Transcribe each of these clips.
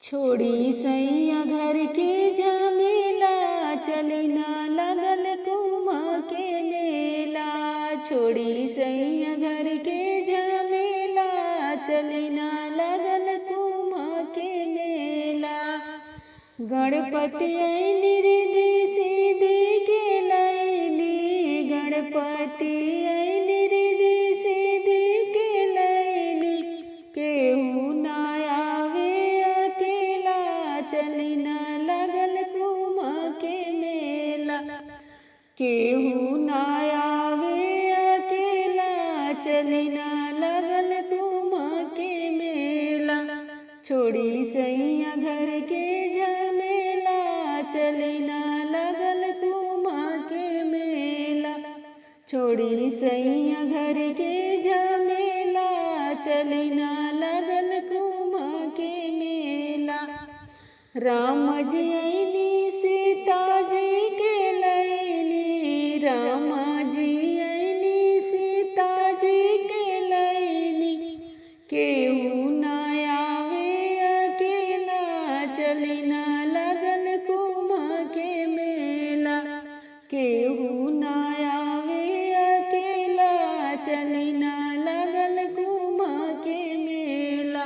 छोड़ी सैया घर के झमेला, चली ना लगल कुम्भ के मेला। छोड़ी सैया घर के झमेला, चली ना लगल कुम्भ के मेला। गणपति ऐनी रिधि सिद्धि के लैली, गणपति ऐनी रिधि सिद्धि के लैली। केहू ना आवे अकेला, चली ना लगल कुम्भ के मेला। केहू ना आवे अकेला, चली ना लगल कुम्भ के मेला। छोड़ी सैया घर के झमेला, चली ना लगल कुम्भ के मेला। छोड़ी सैया घर के झमेला, चली ना लगल कुम्भ के मेला। राम जी ऐनी सीता जी के लैली, राम जी ऐनी सीता जी के लैली। केहू ना आवे अकेला, चली ना लगल कुम्भ के मेला। केहू ना आवे अकेला, चली ना लगल कुम्भ के मेला।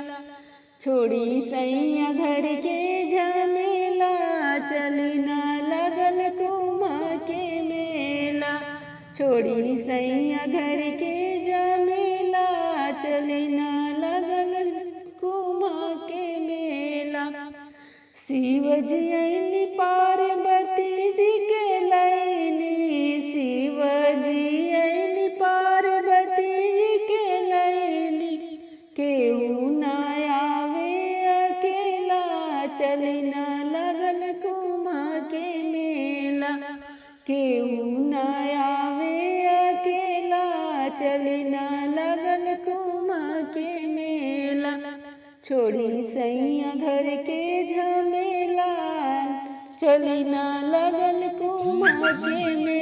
छोड़ी सैया घर के झमेला, चली ना लगल कुम्भ के मेला। छोड़ी सैया घर के झमेला, चली ना लगल कुम्भ के मेला। शिव जी ऐनी पार्वती जी के लैली, शिव जी ऐनी पार्वती जी के लैली। केहू ना आवे अकेला, चली ना लगल कुम्भ के मेला। केहू ना आवे अकेला, चली ना लगल कुम्भ के मेला। छोड़ी सैया घर के झमेला, चली ना लगल कुम्भ के मेला।